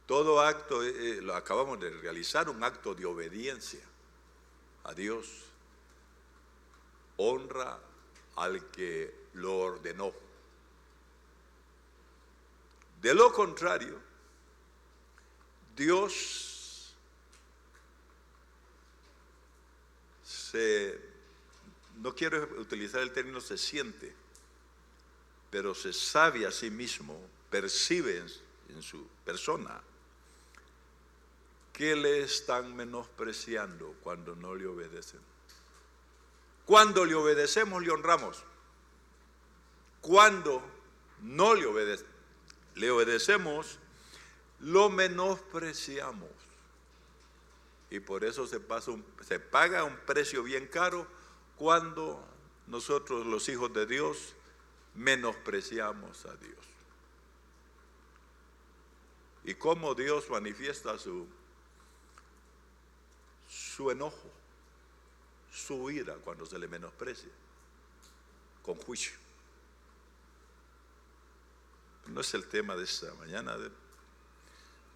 Todo acto, lo acabamos de realizar, un acto de obediencia a Dios. Honra al que lo ordenó. De lo contrario, Dios no quiero utilizar el término se siente, pero se sabe a sí mismo, percibe en su persona que le están menospreciando cuando no le obedecen. Cuando le obedecemos, le honramos. Cuando no le obedecemos, lo menospreciamos. Y por eso se paga un precio bien caro cuando nosotros, los hijos de Dios, menospreciamos a Dios. Y cómo Dios manifiesta su enojo, su ira cuando se le menosprecia, con juicio. No es el tema de esta mañana.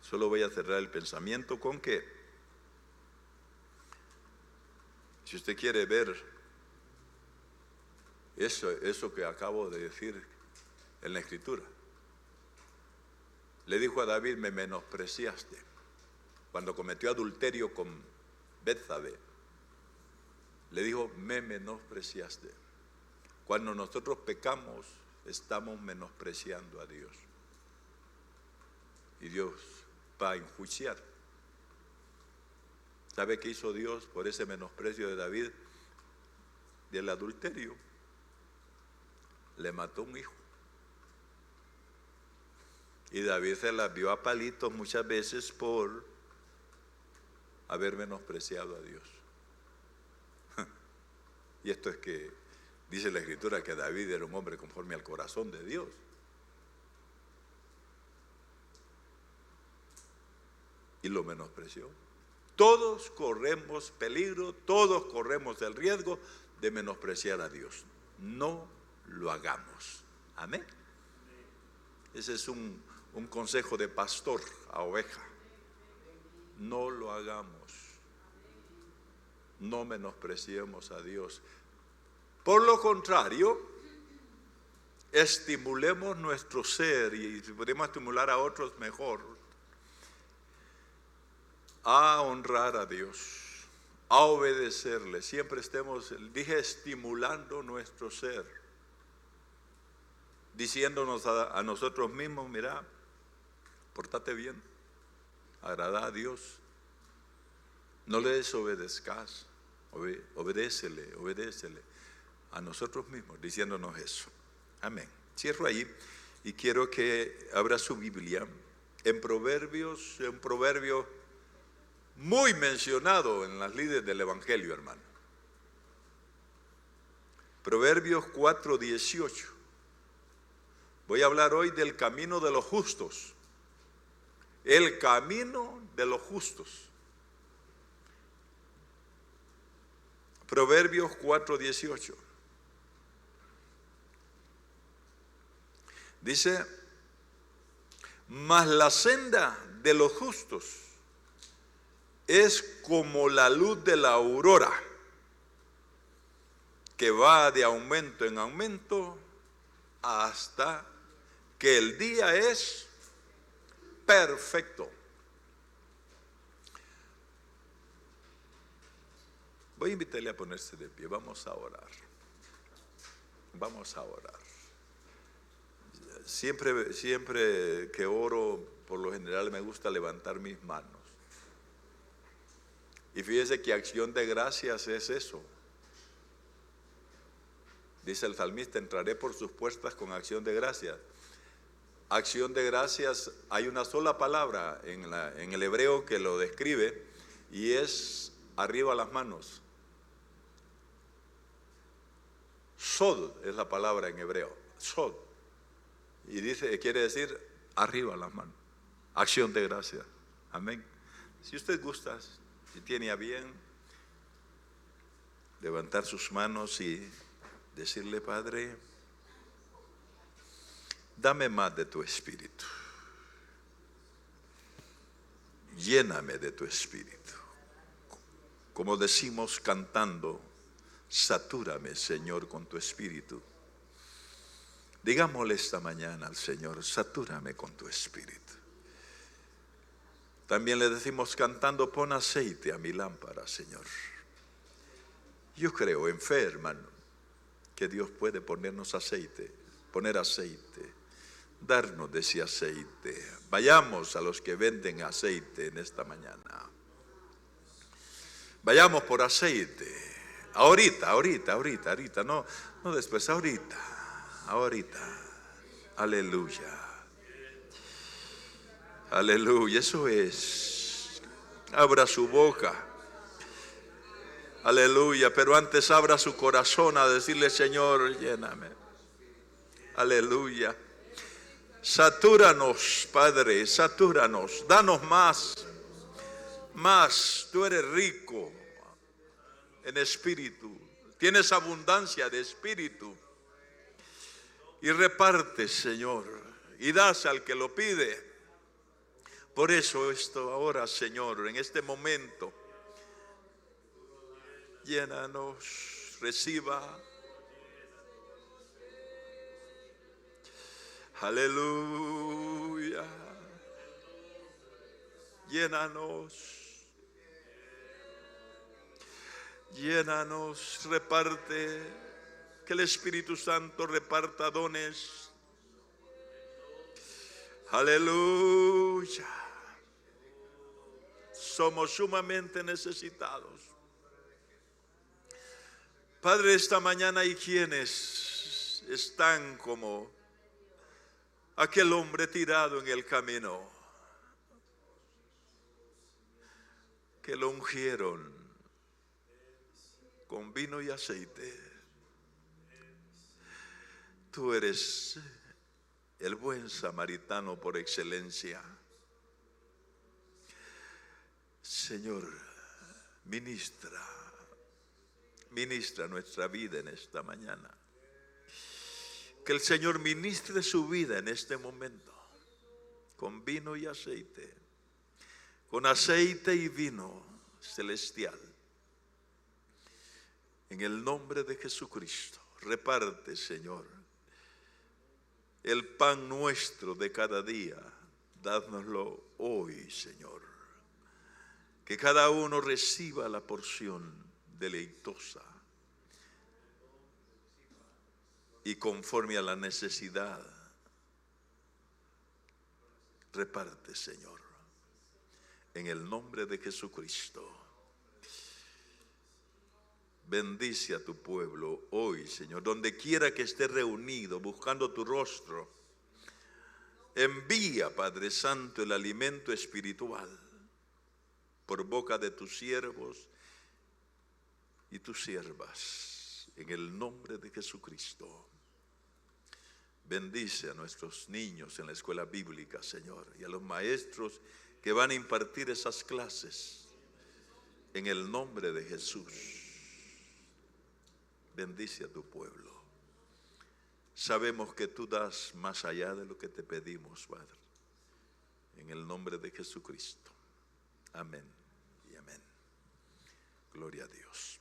Solo voy a cerrar el pensamiento con que, si usted quiere ver eso que acabo de decir en la Escritura, le dijo a David: me menospreciaste cuando cometió adulterio con Betsabé. Le dijo: me menospreciaste. Cuando nosotros pecamos, estamos menospreciando a Dios. Y Dios va a enjuiciar. ¿Sabe qué hizo Dios por ese menosprecio de David del adulterio? Le mató un hijo. Y David se la vio a palitos muchas veces por haber menospreciado a Dios. Y esto es que dice la Escritura que David era un hombre conforme al corazón de Dios. Y lo menospreció. Todos corremos peligro, todos corremos el riesgo de menospreciar a Dios. No lo hagamos. Amén. Ese es un consejo de pastor a oveja. No lo hagamos. No menospreciemos a Dios. Por lo contrario, estimulemos nuestro ser, y si podemos estimular a otros mejor, a honrar a Dios, a obedecerle. Siempre estemos, dije, estimulando nuestro ser, diciéndonos a nosotros mismos: mira, pórtate bien, agrada a Dios, no le desobedezcas, obedécele a nosotros mismos, diciéndonos eso. Amén. Cierro ahí y quiero que abra su Biblia en Proverbios, un proverbio muy mencionado en las líderes del Evangelio, hermano. Proverbios 4:18. Voy a hablar hoy del camino de los justos. El camino de los justos. Proverbios 4:18. Dice: mas la senda de los justos es como la luz de la aurora, que va de aumento en aumento hasta que el día es perfecto. Voy a invitarle a ponerse de pie. Vamos a orar. Vamos a orar. Siempre que oro, por lo general me gusta levantar mis manos. Y fíjese que acción de gracias es eso. Dice el salmista: entraré por sus puertas con acción de gracias. Acción de gracias, hay una sola palabra en el hebreo que lo describe, y es arriba las manos. Sod es la palabra en hebreo, sod. Y quiere decir arriba las manos. Acción de gracias. Amén. Si usted gusta, si tiene a bien, levantar sus manos y decirle: Padre, dame más de tu espíritu. lléname de tu espíritu. Como decimos cantando, satúrame, Señor, con tu espíritu. Digámosle esta mañana al Señor, satúrame con tu espíritu. También le decimos cantando, pon aceite a mi lámpara, Señor. Yo creo en fe, hermano, que Dios puede ponernos aceite, poner aceite, darnos de ese aceite. Vayamos a los que venden aceite en esta mañana. Vayamos por aceite. Ahorita, no después, ahorita. Aleluya. Aleluya, eso es. Abra su boca. Aleluya, pero antes abra su corazón a decirle, Señor, lléname. Aleluya. Satúranos, Padre, satúranos. Danos más. Más. Tú eres rico en espíritu. Tienes abundancia de espíritu. Y reparte, Señor. Y das al que lo pide. Por eso esto ahora, Señor, en este momento, llénanos, reciba. Aleluya. Llénanos. Llénanos, reparte. Que el Espíritu Santo reparta dones. Aleluya. Somos sumamente necesitados. Padre, esta mañana hay quienes están como aquel hombre tirado en el camino, que lo ungieron con vino y aceite. Tú eres el buen samaritano por excelencia. Señor, ministra nuestra vida en esta mañana. Que el Señor ministre su vida en este momento, con vino y aceite, con aceite y vino celestial. En el nombre de Jesucristo, reparte, Señor, el pan nuestro de cada día. Dánoslo hoy, Señor. Que cada uno reciba la porción deleitosa y conforme a la necesidad. Reparte, Señor, en el nombre de Jesucristo. Bendice a tu pueblo hoy, Señor, donde quiera que esté reunido buscando tu rostro. Envía, Padre Santo, el alimento espiritual por boca de tus siervos y tus siervas, en el nombre de Jesucristo. Bendice a nuestros niños en la escuela bíblica, Señor, y a los maestros que van a impartir esas clases, en el nombre de Jesús. Bendice a tu pueblo. Sabemos que tú das más allá de lo que te pedimos, Padre, en el nombre de Jesucristo. Amén y amén. Gloria a Dios.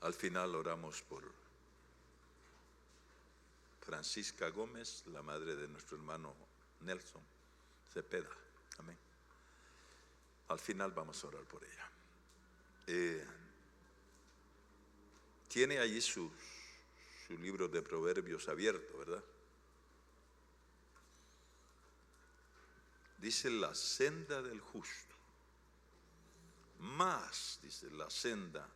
Al final oramos por Francisca Gómez, la madre de nuestro hermano Nelson Cepeda. Amén. Al final vamos a orar por ella. Tiene allí su libro de Proverbios abierto, ¿verdad? Dice la senda del justo. Más, dice, la senda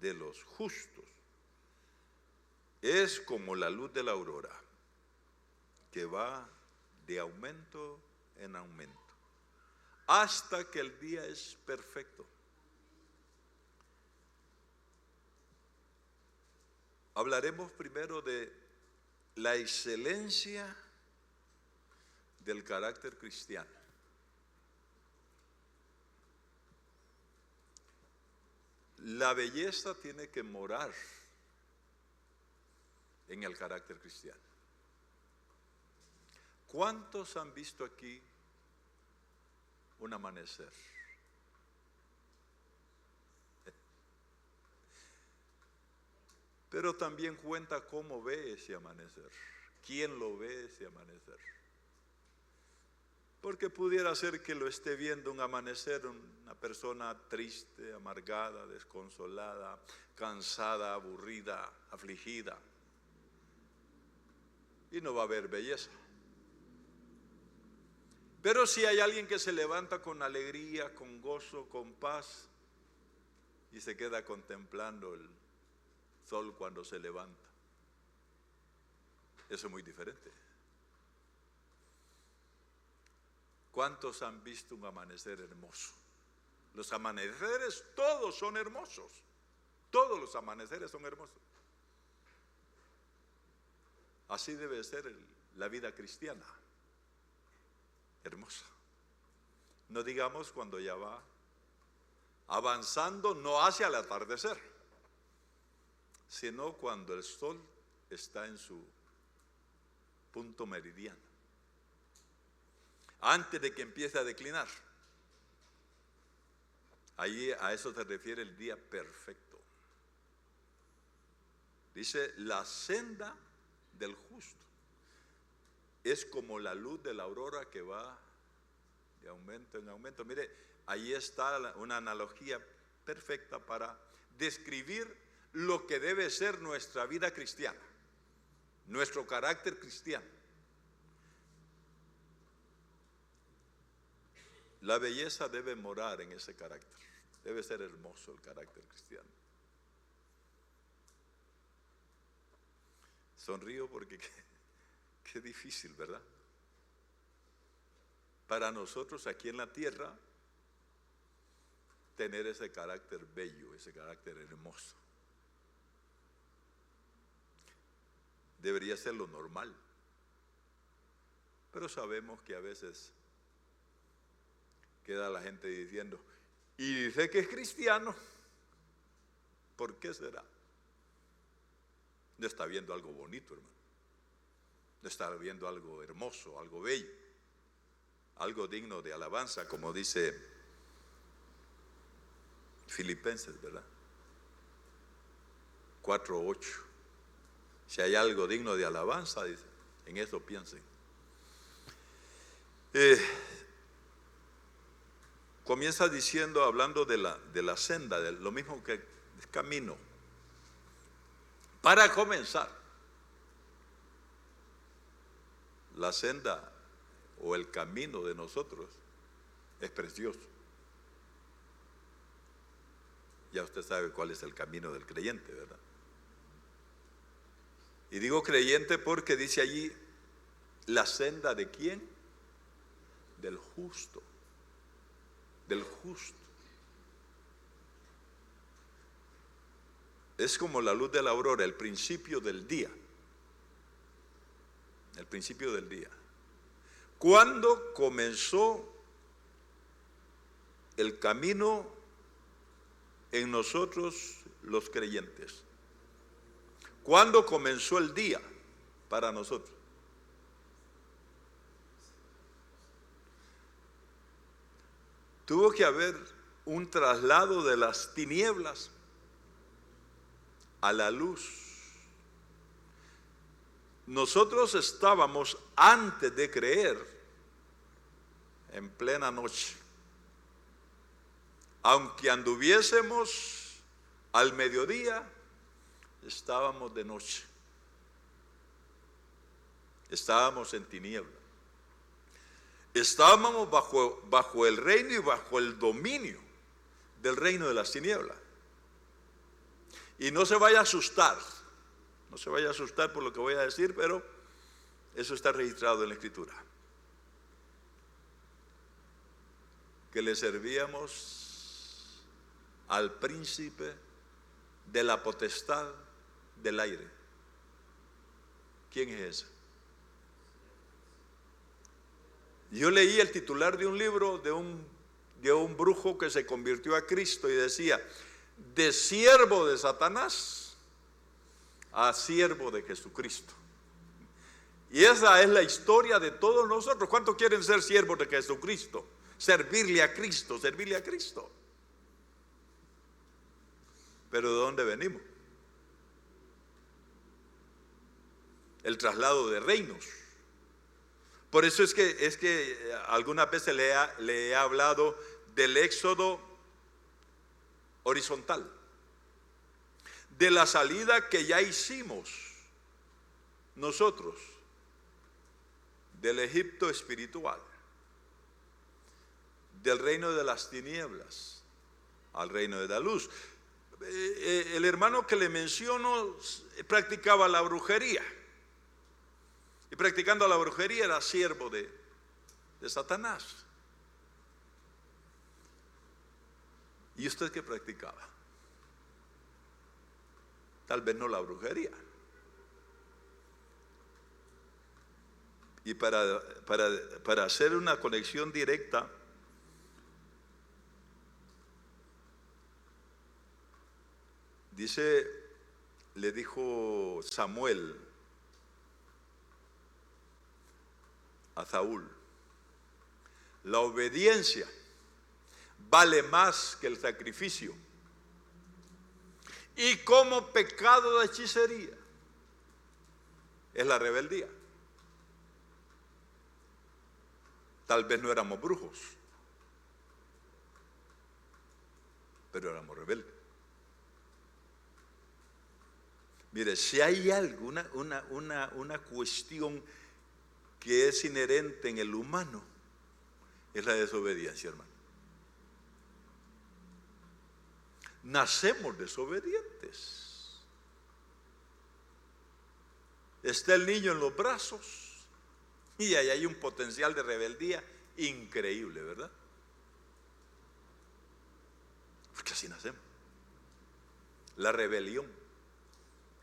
de los justos es como la luz de la aurora, que va de aumento en aumento, hasta que el día es perfecto. Hablaremos primero de la excelencia del carácter cristiano. La belleza tiene que morar en el carácter cristiano. ¿Cuántos han visto aquí un amanecer. Pero también cuenta cómo ve ese amanecer, quién lo ve ese amanecer. Porque pudiera ser que lo esté viendo un amanecer una persona triste, amargada, desconsolada, cansada, aburrida, afligida. Y no va a haber belleza. Pero si hay alguien que se levanta con alegría, con gozo, con paz, y se queda contemplando el sol cuando se levanta, eso es muy diferente. ¿Cuántos han visto un amanecer hermoso? Los amaneceres todos son hermosos. Todos los amaneceres son hermosos. Así debe ser la vida cristiana. Hermosa. No digamos cuando ya va avanzando, no hacia el atardecer, sino cuando el sol está en su punto meridiano, antes de que empiece a declinar. Ahí a eso se refiere el día perfecto. Dice, la senda del justo es como la luz de la aurora que va de aumento en aumento. Mire, ahí está una analogía perfecta para describir lo que debe ser nuestra vida cristiana, nuestro carácter cristiano. La belleza debe morar en ese carácter. Debe ser hermoso el carácter cristiano. Sonrío porque qué difícil, ¿verdad? Para nosotros aquí en la tierra, tener ese carácter bello, ese carácter hermoso. Debería ser lo normal. Pero sabemos que a veces queda la gente diciendo, y dice que es cristiano, ¿por qué será? No está viendo algo bonito, hermano. No está viendo algo hermoso, algo bello, algo digno de alabanza, como dice Filipenses, ¿verdad? 4:8. Si hay algo digno de alabanza, dice, en eso piensen. Comienza diciendo, hablando de la senda, de lo mismo que el camino. Para comenzar, la senda o el camino de nosotros es precioso. Ya usted sabe cuál es el camino del creyente, ¿verdad? Y digo creyente porque dice allí, la senda ¿de quién? Del justo. Del justo. Es como la luz de la aurora, el principio del día. El principio del día. ¿Cuándo comenzó el camino en nosotros los creyentes? ¿Cuándo comenzó el día para nosotros? Tuvo que haber un traslado de las tinieblas a la luz. Nosotros estábamos, antes de creer, en plena noche. Aunque anduviésemos al mediodía, estábamos de noche. Estábamos en tinieblas. Estábamos bajo el reino y bajo el dominio del reino de las tinieblas. Y no se vaya a asustar, no se vaya a asustar por lo que voy a decir, pero eso está registrado en la Escritura. Que le servíamos al príncipe de la potestad del aire. ¿Quién es ese? Yo leí el titular de un libro de un brujo que se convirtió a Cristo y decía, de siervo de Satanás a siervo de Jesucristo. Y esa es la historia de todos nosotros. ¿Cuántos quieren ser siervos de Jesucristo? servirle a Cristo, servirle a Cristo. Pero ¿de dónde venimos? El traslado de reinos. Por eso es que algunas veces le he hablado del éxodo horizontal, de la salida que ya hicimos nosotros del Egipto espiritual, del reino de las tinieblas al reino de la luz. El hermano que le menciono practicaba la brujería, y practicando la brujería era siervo de Satanás. ¿Y usted qué practicaba? Tal vez no la brujería. Y para hacer una conexión directa, le dijo Samuel a Saúl: la obediencia vale más que el sacrificio, y como pecado de hechicería es la rebeldía. Tal vez no éramos brujos, pero éramos rebeldes. Mire, si hay algo, una cuestión que es inherente en el humano, es la desobediencia, hermano. Nacemos desobedientes. Está el niño en los brazos y ahí hay un potencial de rebeldía increíble, ¿verdad? Porque así nacemos. La rebelión.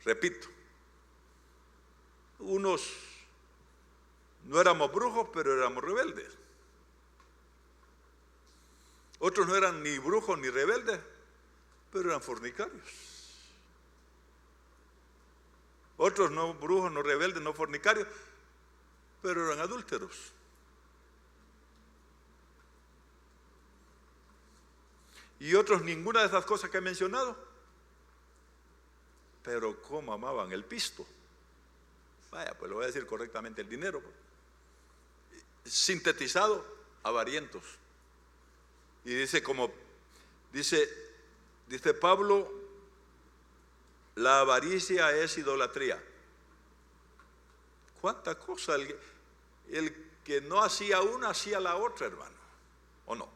Repito, unos no éramos brujos, pero éramos rebeldes. Otros no eran ni brujos ni rebeldes, pero eran fornicarios. Otros no brujos, no rebeldes, no fornicarios, pero eran adúlteros. Y otros ninguna de esas cosas que he mencionado, pero cómo amaban el pisto. Vaya, pues lo voy a decir correctamente, el dinero. Sintetizado, avarientos. Y dice Pablo, la avaricia es idolatría. ¿Cuánta cosa? El que no hacía una, hacía la otra, hermano. ¿O no?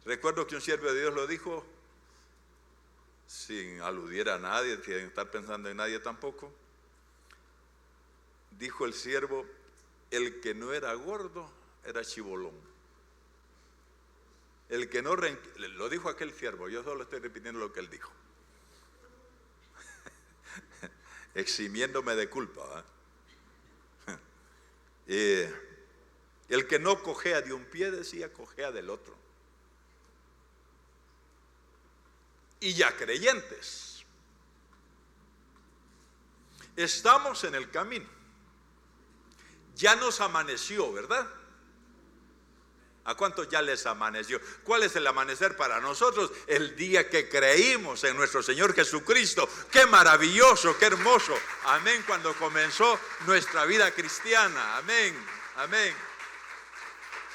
Recuerdo que un siervo de Dios lo dijo, sin aludir a nadie, sin estar pensando en nadie tampoco. Dijo el siervo: el que no era gordo era chibolón. El que no, lo dijo aquel siervo, yo solo estoy repitiendo lo que él dijo, eximiéndome de culpa, el que no cojea de un pie, decía, cojea del otro. Y ya creyentes, estamos en el camino. Ya nos amaneció, ¿verdad? ¿A cuántos ya les amaneció? ¿Cuál es el amanecer para nosotros? El día que creímos en nuestro Señor Jesucristo. ¡Qué maravilloso, qué hermoso! Amén, cuando comenzó nuestra vida cristiana. Amén, amén.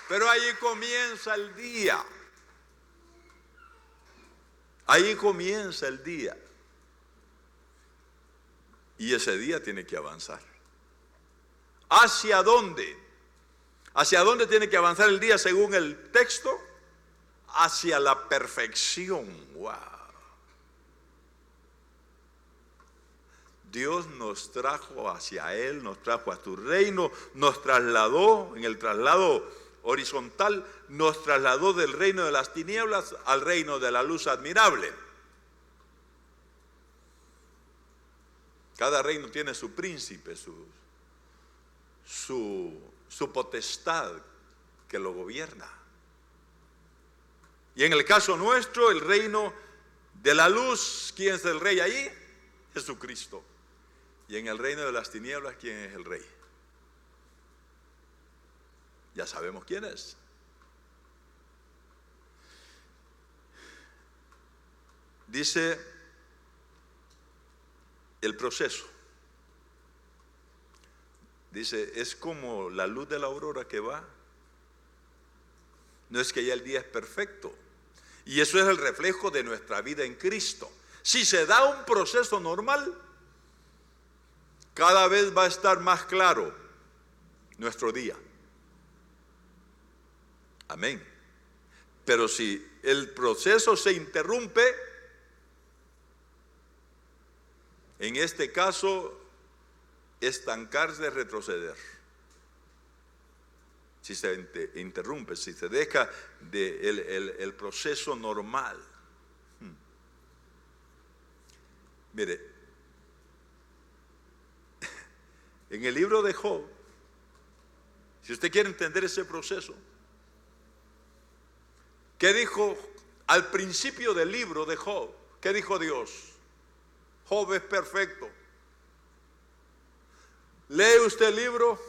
Pero ahí comienza el día. Ahí comienza el día. Y ese día tiene que avanzar. ¿Hacia dónde? ¿Hacia dónde tiene que avanzar el día según el texto? Hacia la perfección. ¡Wow! Dios nos trajo hacia Él, nos trajo a su reino, nos trasladó en el traslado horizontal, nos trasladó del reino de las tinieblas al reino de la luz admirable. Cada reino tiene su príncipe, su potestad que lo gobierna. Y en el caso nuestro, el reino de la luz, ¿quién es el rey ahí? Jesucristo. Y en el reino de las tinieblas, ¿quién es el rey? Ya sabemos quién es. Dice el proceso. Dice, es como la luz de la aurora que va. No es que ya el día es perfecto. Y eso es el reflejo de nuestra vida en Cristo. Si se da un proceso normal, cada vez va a estar más claro nuestro día. Amén. Pero si el proceso se interrumpe, en este caso, estancarse, retroceder. Si se interrumpe, si se deja el proceso normal. Mire, en el libro de Job, si usted quiere entender ese proceso, ¿qué dijo al principio del libro de Job? ¿Qué dijo Dios? Job es perfecto. Lee usted el libro,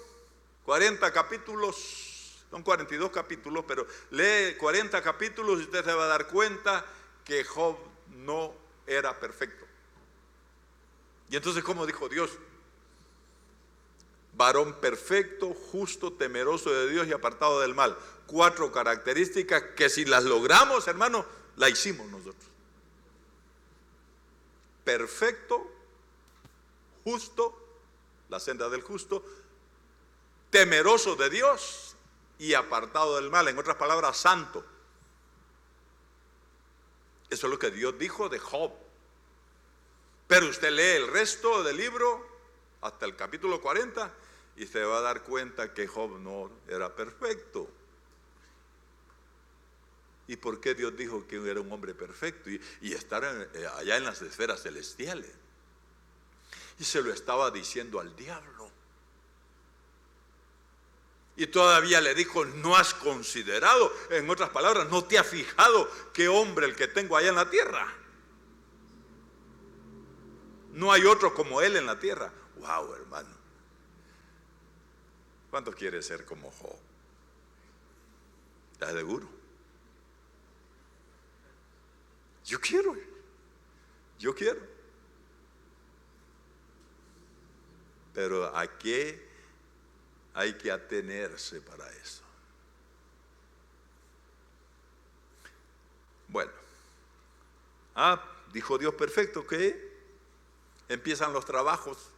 40 capítulos, son 42 capítulos, pero lee 40 capítulos y usted se va a dar cuenta que Job no era perfecto. Y entonces, ¿cómo dijo Dios? Varón perfecto, justo, temeroso de Dios y apartado del mal. 4 características que si las logramos, hermano, la hicimos nosotros. Perfecto, justo, la senda del justo, temeroso de Dios y apartado del mal. En otras palabras, santo. Eso es lo que Dios dijo de Job. Pero usted lee el resto del libro hasta el capítulo 40 y se va a dar cuenta que Job no era perfecto. ¿Y por qué Dios dijo que era un hombre perfecto? Y estar allá en las esferas celestiales. Y se lo estaba diciendo al diablo. Y todavía le dijo, no has considerado, en otras palabras, no te has fijado qué hombre el que tengo allá en la tierra. No hay otro como él en la tierra. Wow, hermano. ¿Cuánto quiere ser como Job? ¿Estás seguro? Yo quiero. Pero ¿a qué hay que atenerse para eso? Bueno. Dijo Dios, perfecto, ¿qué? Empiezan los trabajos.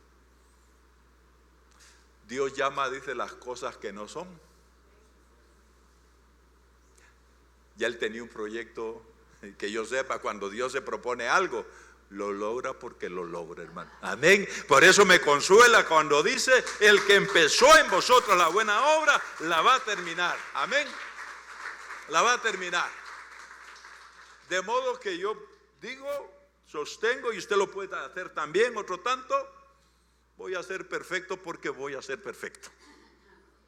Dios llama, dice, las cosas que no son. Ya él tenía un proyecto, que yo sepa, cuando Dios se propone algo, lo logra porque lo logra, hermano. Amén. Por eso me consuela cuando dice, el que empezó en vosotros la buena obra, la va a terminar. Amén. La va a terminar. De modo que yo digo, sostengo, y usted lo puede hacer también, otro tanto, voy a ser perfecto porque voy a ser perfecto.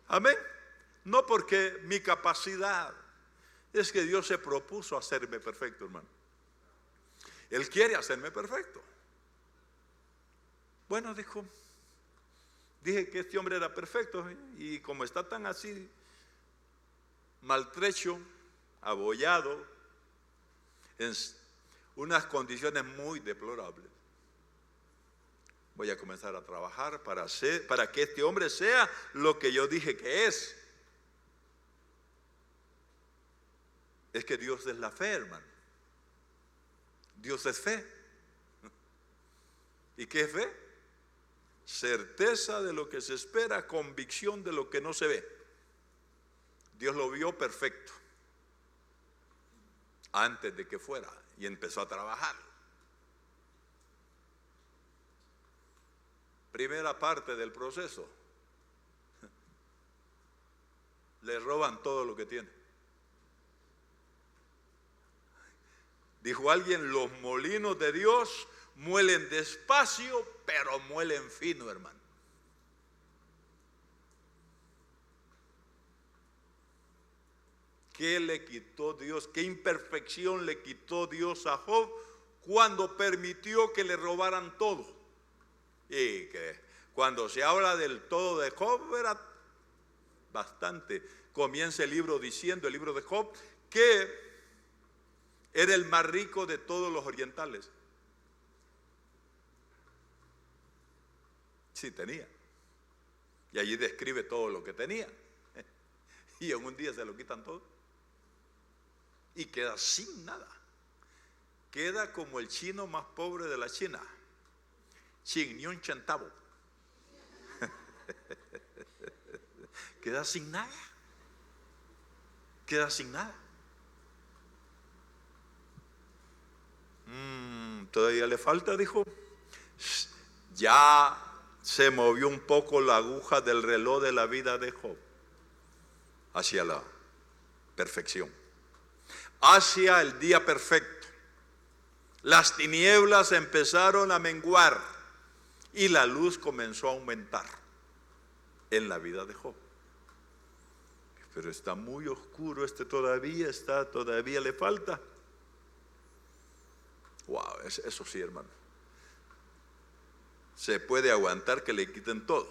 Amén. No porque mi capacidad, es que Dios se propuso hacerme perfecto, hermano. Él quiere hacerme perfecto. Bueno, dije que este hombre era perfecto, y como está tan así, maltrecho, abollado, en unas condiciones muy deplorables, voy a comenzar a trabajar para que este hombre sea lo que yo dije que es. Es que Dios es la fe, hermano. Dios es fe. ¿Y qué es fe? Certeza de lo que se espera, convicción de lo que no se ve. Dios lo vio perfecto antes de que fuera y empezó a trabajar. Primera parte del proceso. Le roban todo lo que tiene. Dijo alguien, los molinos de Dios muelen despacio, pero muelen fino, hermano. ¿Qué le quitó Dios? ¿Qué imperfección le quitó Dios a Job cuando permitió que le robaran todo? Y que cuando se habla del todo de Job era bastante. Comienza el libro diciendo, el libro de Job, que era el más rico de todos los orientales. Sí, tenía. Y allí describe todo lo que tenía. Y en un día se lo quitan todo. Y queda sin nada. Queda como el chino más pobre de la China. Sin ni un centavo. Queda sin nada. Queda sin nada. Todavía le falta, dijo. Ya se movió un poco la aguja del reloj de la vida de Job hacia la perfección, hacia el día perfecto. Las tinieblas empezaron a menguar y la luz comenzó a aumentar en la vida de Job. Pero está muy oscuro todavía le falta. Wow, eso sí, hermano. Se puede aguantar que le quiten todo,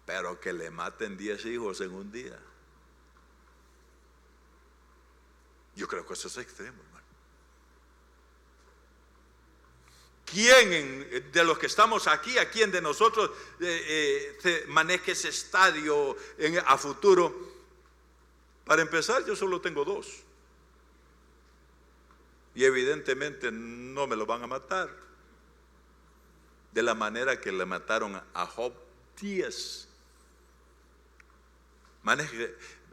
pero que le maten 10 hijos en un día, yo creo que eso es extremo, hermano. ¿Quién de los que estamos aquí, a quién de nosotros maneje ese estadio a futuro? Para empezar, yo solo tengo 2. Y evidentemente no me lo van a matar de la manera que le mataron a Job 10.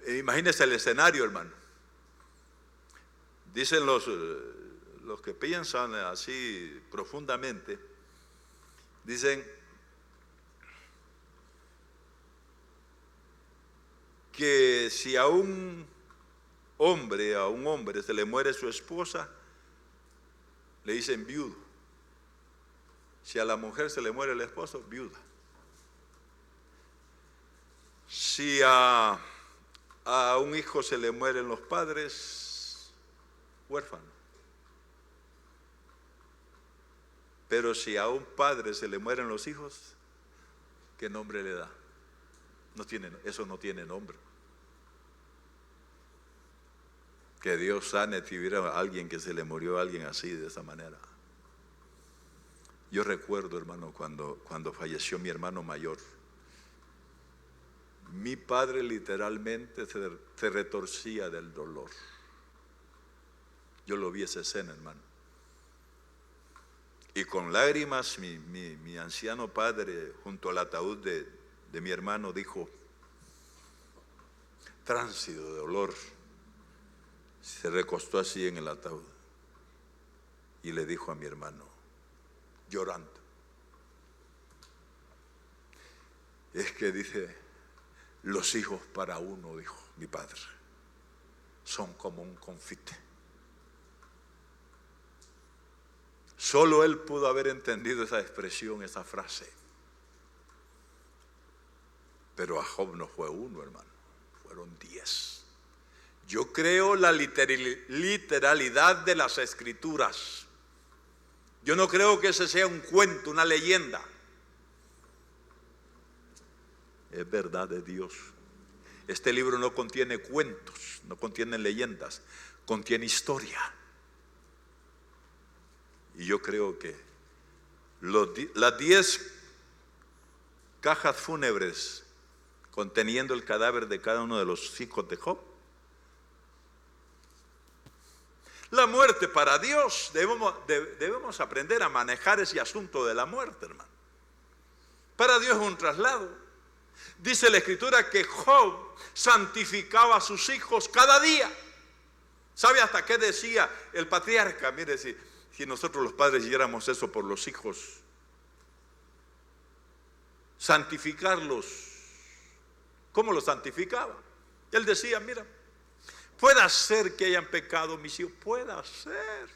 Imagínese el escenario, hermano. Dicen los que piensan así profundamente, dicen que si a un hombre se le muere su esposa, le dicen viudo. Si a la mujer se le muere el esposo, viuda. Si a un hijo se le mueren los padres, huérfano. Pero si a un padre se le mueren los hijos, ¿qué nombre le da? Eso no tiene nombre. Que Dios sane si hubiera alguien que se le murió a alguien así, de esa manera. Yo recuerdo, hermano, cuando falleció mi hermano mayor, mi padre literalmente se retorcía del dolor. Yo lo vi esa escena, hermano. Y con lágrimas, mi anciano padre, junto al ataúd de mi hermano, dijo, tránsito de dolor, se recostó así en el ataúd y le dijo a mi hermano, llorando, es que dice, los hijos para uno, dijo mi padre, son como un confite. Solo él pudo haber entendido esa expresión, esa frase. Pero a Job no fue uno, hermano, fueron 10. Yo creo la literalidad de las escrituras. Yo no creo que ese sea un cuento, una leyenda. Es verdad de Dios. Este libro no contiene cuentos, no contiene leyendas, contiene historia. Y yo creo que las 10 cajas fúnebres conteniendo el cadáver de cada uno de los hijos de Job, la muerte para Dios, debemos aprender a manejar ese asunto de la muerte, hermano. Para Dios es un traslado. Dice la Escritura que Job santificaba a sus hijos cada día. ¿Sabe hasta qué decía el patriarca? Mire, si nosotros los padres hiciéramos eso por los hijos, santificarlos, ¿cómo los santificaba? Él decía, mira, puede ser que hayan pecado mis hijos, puede ser.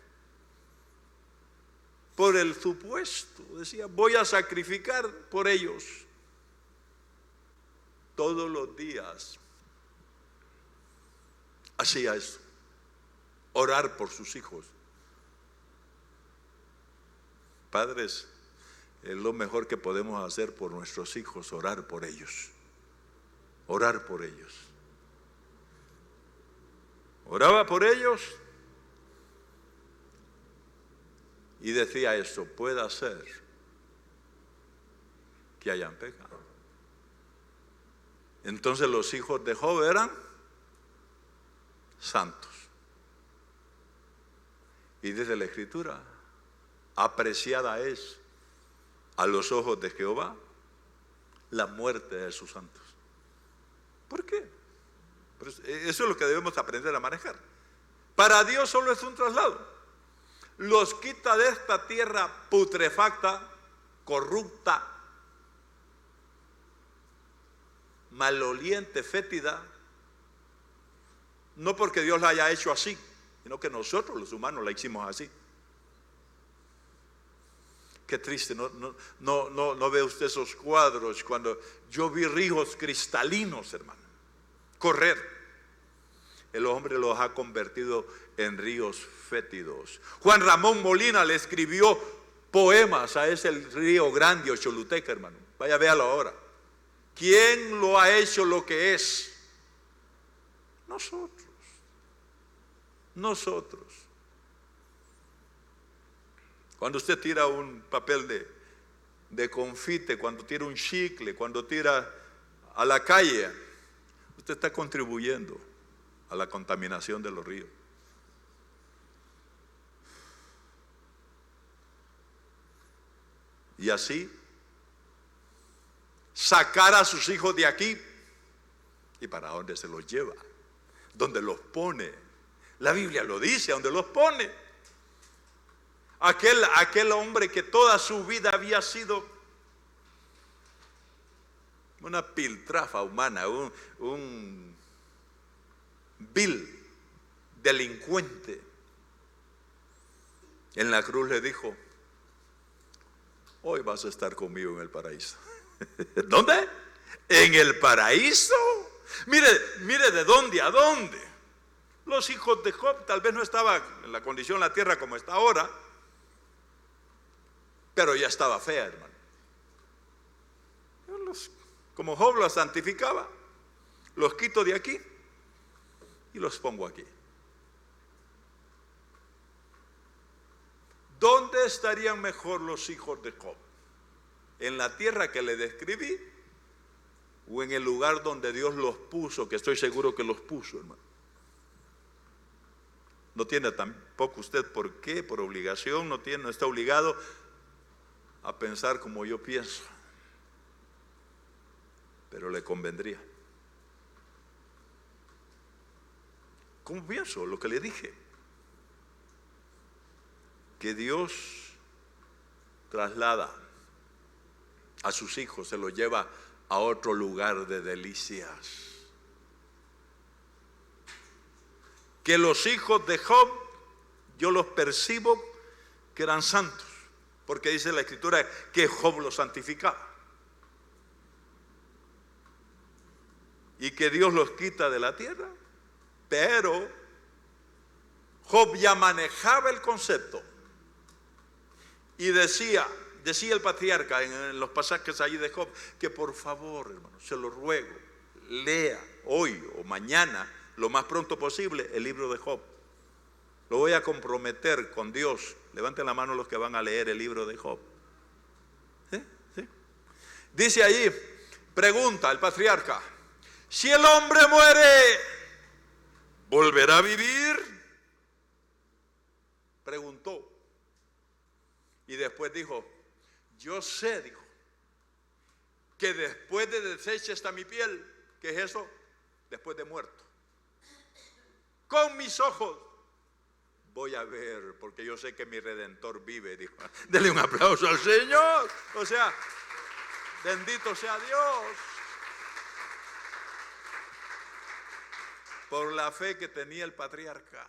Por el supuesto, decía, voy a sacrificar por ellos. Todos los días hacía eso, orar por sus hijos. Padres, es lo mejor que podemos hacer por nuestros hijos, orar por ellos. Orar por ellos. Oraba por ellos Y decía esto: puede ser que hayan pecado. Entonces los hijos de Job eran santos. Y dice la Escritura: apreciada es a los ojos de Jehová la muerte de sus santos. ¿Por qué? Pues eso es lo que debemos aprender a manejar. Para Dios solo es un traslado. Los quita de esta tierra putrefacta, corrupta, maloliente, fétida, no porque Dios la haya hecho así, sino que nosotros los humanos la hicimos así. Qué triste, no ve usted esos cuadros cuando yo vi ríos cristalinos, hermano, correr. El hombre los ha convertido en ríos fétidos. Juan Ramón Molina le escribió poemas a ese río grande o Choluteca, hermano. Vaya, véalo ahora. ¿Quién lo ha hecho lo que es? Nosotros. Nosotros. Cuando usted tira un papel de confite, cuando tira un chicle, cuando tira a la calle, usted está contribuyendo a la contaminación de los ríos. Y así, sacar a sus hijos de aquí, ¿y para dónde se los lleva? ¿Dónde los pone? La Biblia lo dice, ¿dónde los pone? Aquel hombre que toda su vida había sido una piltrafa humana, un vil delincuente, en la cruz le dijo: hoy vas a estar conmigo en el paraíso. ¿Dónde? En el paraíso. Mire de dónde a dónde. Los hijos de Job tal vez no estaban en la condición de la tierra como está ahora, pero ya estaba fea, hermano. Como Job los santificaba, los quito de aquí y los pongo aquí. ¿Dónde estarían mejor los hijos de Job? ¿En la tierra que le describí o en el lugar donde Dios los puso, que estoy seguro que los puso, hermano? No tiene tampoco usted por qué, por obligación, no está obligado a pensar como yo pienso, pero le convendría. ¿Cómo pienso? Lo que le dije, que Dios traslada a sus hijos, se los lleva a otro lugar de delicias. Que los hijos de Job, yo los percibo que eran santos, porque dice la Escritura que Job los santificaba. Y que Dios los quita de la tierra, pero Job ya manejaba el concepto. Y decía el patriarca en los pasajes allí de Job, que por favor, hermano, se lo ruego, lea hoy o mañana, lo más pronto posible, el libro de Job. Lo voy a comprometer con Dios. Levanten la mano los que van a leer el libro de Job. ¿Sí? ¿Sí? Dice allí, pregunta el patriarca: si el hombre muere, ¿volverá a vivir? Preguntó. Y después dijo: yo sé, dijo, que después de deshecha está mi piel. ¿Qué es eso? Después de muerto. Con mis ojos voy a ver, porque yo sé que mi Redentor vive, dijo. Dele un aplauso al Señor. O sea, bendito sea Dios por la fe que tenía el patriarca.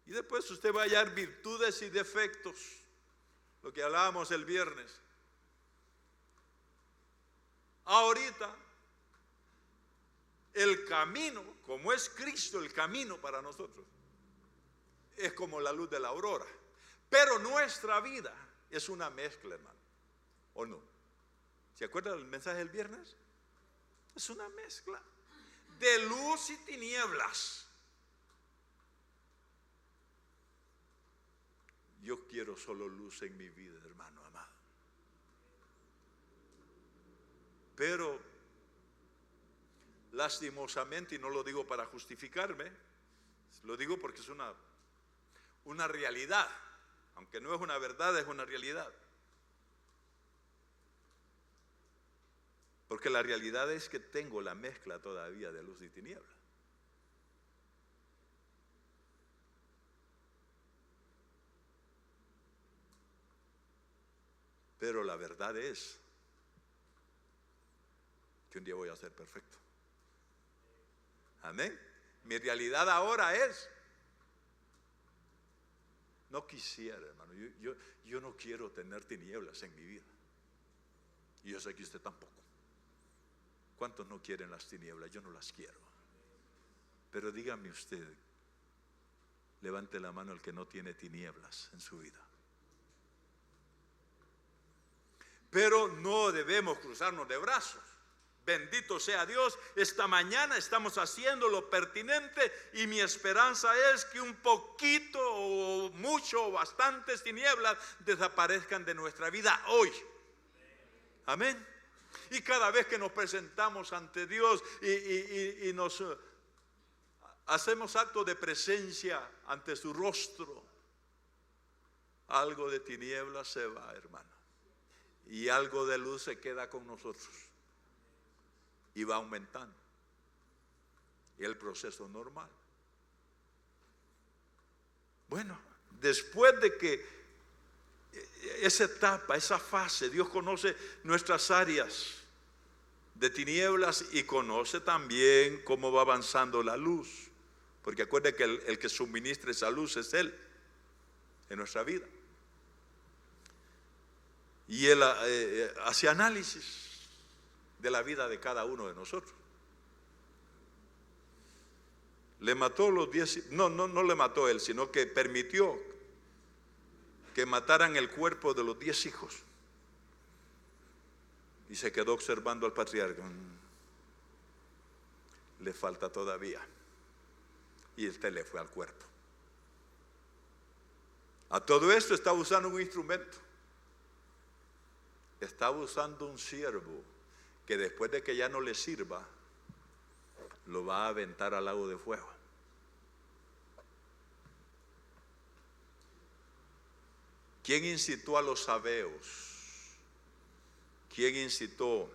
Y después usted va a hallar virtudes y defectos, lo que hablábamos el viernes. Ahorita, el camino, como es Cristo el camino para nosotros, es como la luz de la aurora. Pero nuestra vida es una mezcla, hermano. ¿O no? ¿Se acuerdan del mensaje del viernes? Es una mezcla de luz y tinieblas. Yo quiero solo luz en mi vida, hermano amado. Pero lastimosamente, y no lo digo para justificarme, lo digo porque es una realidad. Aunque no es una verdad, es una realidad. Porque la realidad es que tengo la mezcla todavía de luz y tiniebla. Pero la verdad es que un día voy a ser perfecto. Amén. Mi realidad ahora es, no quisiera, hermano, yo no quiero tener tinieblas en mi vida. Y yo sé que usted tampoco. ¿Cuántos no quieren las tinieblas? Yo no las quiero. Pero dígame usted, levante la mano el que no tiene tinieblas en su vida. Pero no debemos cruzarnos de brazos. Bendito sea Dios, esta mañana estamos haciendo lo pertinente y mi esperanza es que un poquito o mucho o bastantes tinieblas desaparezcan de nuestra vida hoy. Amén. Y cada vez que nos presentamos ante Dios y nos hacemos acto de presencia ante su rostro, algo de tinieblas se va, hermano. Y algo de luz se queda con nosotros y va aumentando. Y el proceso normal. Bueno, después de que esa etapa, esa fase, Dios conoce nuestras áreas de tinieblas y conoce también cómo va avanzando la luz. Porque acuérdense que el que suministra esa luz es Él en nuestra vida. Y Él hace análisis de la vida de cada uno de nosotros. Le mató los 10, no le mató Él, sino que permitió que mataran el cuerpo de los 10 hijos. Y se quedó observando al patriarca. Le falta todavía. Y este le fue al cuerpo. A todo esto estaba usando un instrumento. Estaba usando un siervo que después de que ya no le sirva, lo va a aventar al lago de fuego. ¿Quién incitó a los sabeos? ¿Quién incitó?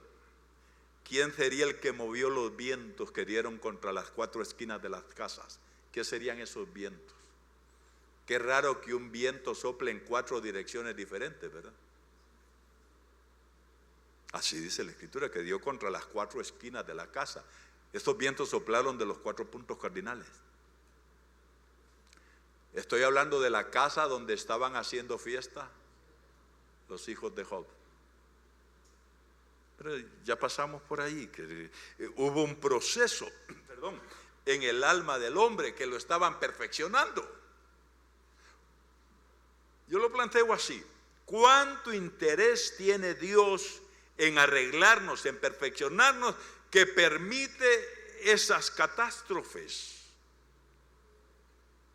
¿Quién sería el que movió los vientos que dieron contra las 4 esquinas de las casas? ¿Qué serían esos vientos? Qué raro que un viento sople en 4 direcciones diferentes, ¿verdad? Así dice la Escritura, que dio contra las 4 esquinas de la casa. Estos vientos soplaron de los 4 puntos cardinales. Estoy hablando de la casa donde estaban haciendo fiesta los hijos de Job. Pero ya pasamos por ahí, que hubo un proceso, en el alma del hombre que lo estaban perfeccionando. Yo lo planteo así: ¿cuánto interés tiene Dios en arreglarnos, en perfeccionarnos, que permite esas catástrofes?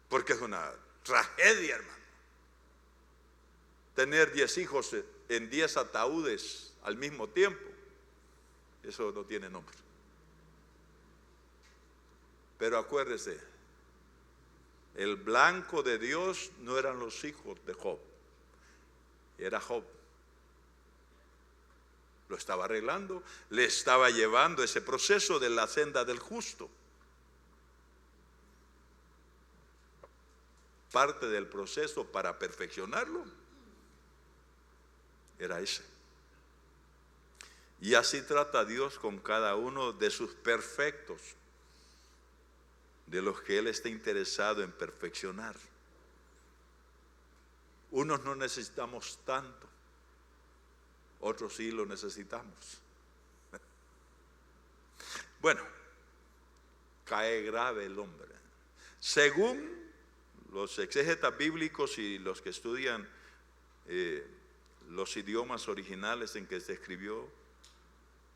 Porque es una tragedia, hermano. Tener 10 hijos en 10 ataúdes al mismo tiempo, eso no tiene nombre. Pero acuérdese, el blanco de Dios no eran los hijos de Job, era Job. Lo estaba arreglando, le estaba llevando ese proceso de la senda del justo. Parte del proceso para perfeccionarlo era ese. Y así trata Dios con cada uno de sus perfectos, de los que Él está interesado en perfeccionar. Unos no necesitamos tanto, otros sí lo necesitamos. Bueno, cae grave el hombre. Según los exégetas bíblicos y los que estudian los idiomas originales en que se escribió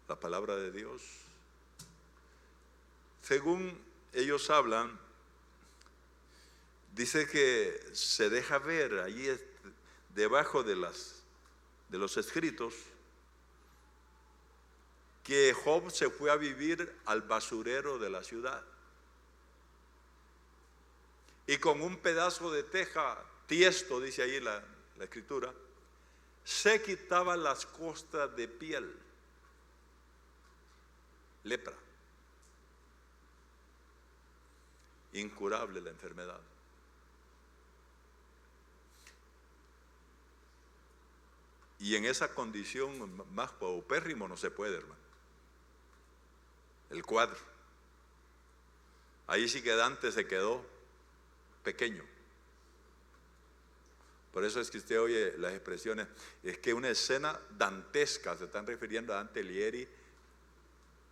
la palabra de Dios, según ellos hablan Dice que se deja ver allí debajo de los escritos que Job se fue a vivir al basurero de la ciudad y con un pedazo de teja tiesto, dice ahí la escritura, se quitaba las costras de piel, lepra, incurable la enfermedad. Y en esa condición más paupérrimo no se puede, hermano. El cuadro. Ahí sí que Dante se quedó pequeño. Por eso es que usted oye las expresiones, es que una escena dantesca, se están refiriendo a Dante Alighieri,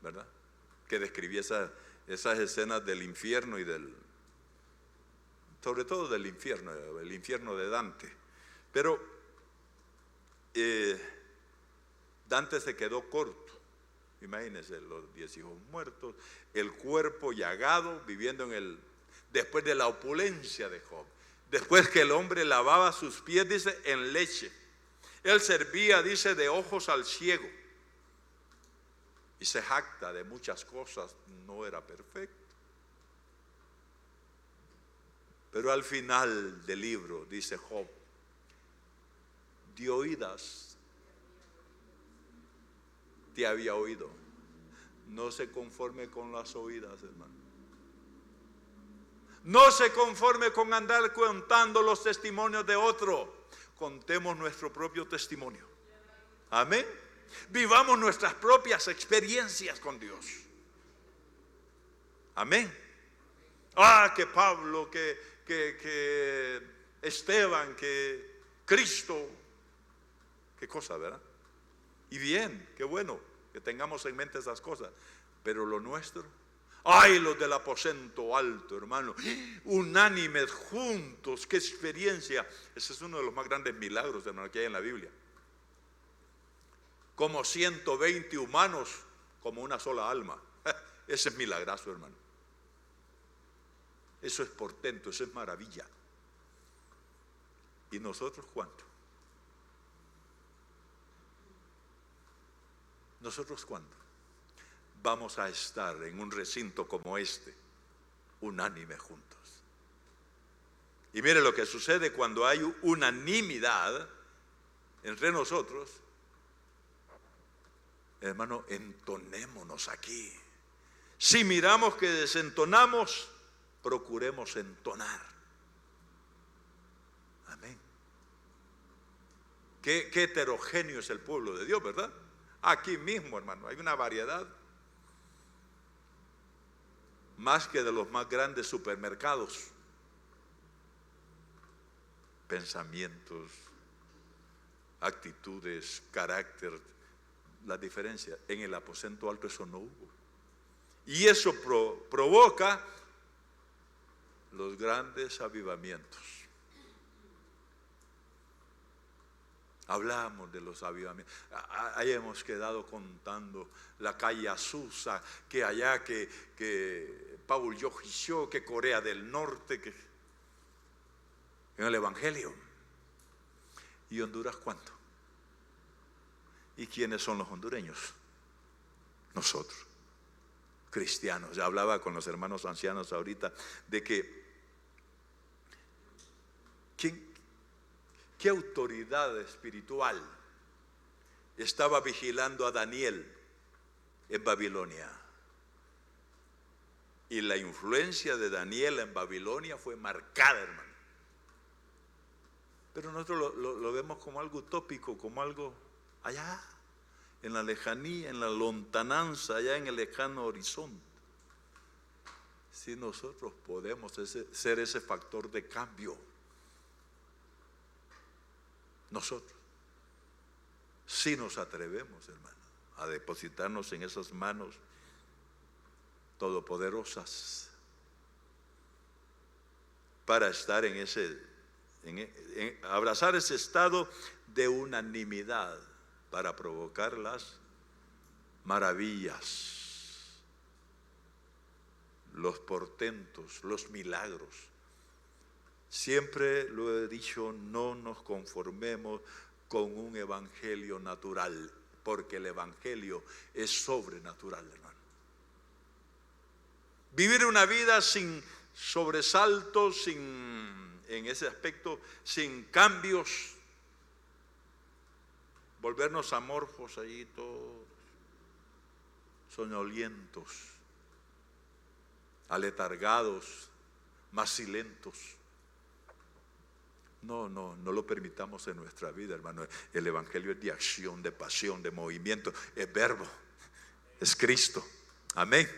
¿verdad? Que describía esas escenas del infierno y sobre todo del infierno, el infierno de Dante. Pero Dante se quedó corto. Imagínense, los 10 hijos muertos, el cuerpo llagado, viviendo después de la opulencia de Job. Después que el hombre lavaba sus pies, dice, en leche. Él servía, dice, de ojos al ciego. Y se jacta de muchas cosas, no era perfecto. Pero al final del libro, dice Job, de oídas te había oído. No se conforme con las oídas, hermano. No se conforme con andar contando los testimonios de otro. Contemos nuestro propio testimonio. Amén. Vivamos nuestras propias experiencias con Dios. Amén. Que Pablo, que Esteban, que Cristo. Qué cosa, ¿verdad? Y bien, qué bueno que tengamos en mente esas cosas. Pero lo nuestro, los del aposento alto, hermano, unánimes, juntos, qué experiencia. Ese es uno de los más grandes milagros, hermano, que hay en la Biblia. Como 120 humanos, como una sola alma. Ese es milagroso, hermano. Eso es portento, eso es maravilla. ¿Y nosotros cuánto? ¿Nosotros cuándo vamos a estar en un recinto como este, unánime juntos? Y mire lo que sucede cuando hay unanimidad entre nosotros. Hermano, entonémonos aquí. Si miramos que desentonamos, procuremos entonar. Amén. Qué heterogéneo es el pueblo de Dios, ¿verdad? Aquí mismo, hermano, hay una variedad más que de los más grandes supermercados. Pensamientos, actitudes, carácter, la diferencia. En el aposento alto eso no hubo. Y eso provoca los grandes avivamientos. Hablamos de los avivamientos. Ahí hemos quedado contando la calle Azusa, que allá, que Paul Yojició, que Corea del Norte, que en el Evangelio. ¿Y Honduras cuánto? ¿Y quiénes son los hondureños? Nosotros, cristianos. Ya hablaba con los hermanos ancianos ahorita de que ¿qué autoridad espiritual estaba vigilando a Daniel en Babilonia? Y la influencia de Daniel en Babilonia fue marcada, hermano. Pero nosotros lo vemos como algo utópico, como algo allá, en la lejanía, en la lontananza, allá en el lejano horizonte. Si nosotros podemos ser ese factor de cambio, nosotros, si nos atrevemos, hermano, a depositarnos en esas manos todopoderosas para estar en abrazar ese estado de unanimidad para provocar las maravillas, los portentos, los milagros. Siempre lo he dicho, no nos conformemos con un evangelio natural, porque el evangelio es sobrenatural, hermano. Vivir una vida sin sobresaltos, en ese aspecto, sin cambios, volvernos amorfos allí todos, soñolientos, aletargados, macilentos. No lo permitamos en nuestra vida, hermano. El evangelio es de acción, de pasión, de movimiento, es verbo, es Cristo. Amén.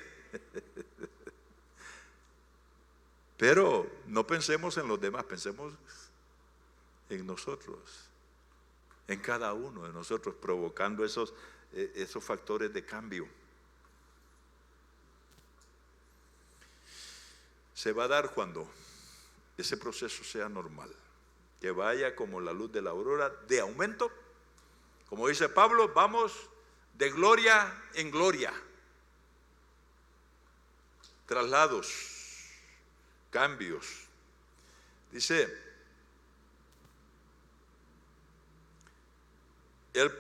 Pero no pensemos en los demás, pensemos en nosotros, en cada uno de nosotros, provocando esos factores de cambio. Se va a dar cuando ese proceso sea normal, que vaya como la luz de la aurora, de aumento. Como dice Pablo, vamos de gloria en gloria. Traslados, cambios. Dice, el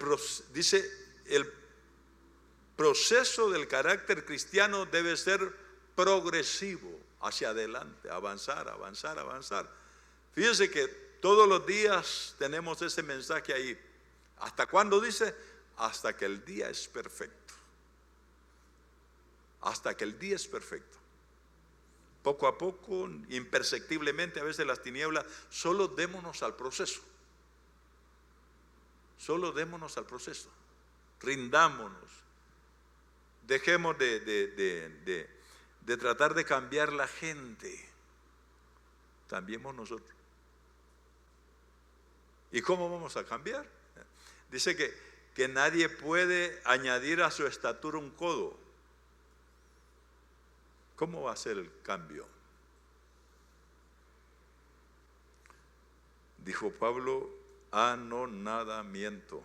proceso del carácter cristiano debe ser progresivo, hacia adelante, avanzar, avanzar, avanzar. Fíjense que todos los días tenemos ese mensaje ahí. ¿Hasta cuándo dice? Hasta que el día es perfecto. Hasta que el día es perfecto. Poco a poco, imperceptiblemente, a veces las tinieblas, solo démonos al proceso. Solo démonos al proceso. Rindámonos. Dejemos de tratar de cambiar la gente. Cambiemos nosotros. ¿Y cómo vamos a cambiar? Dice que nadie puede añadir a su estatura un codo. ¿Cómo va a ser el cambio? Dijo Pablo, anonadamiento,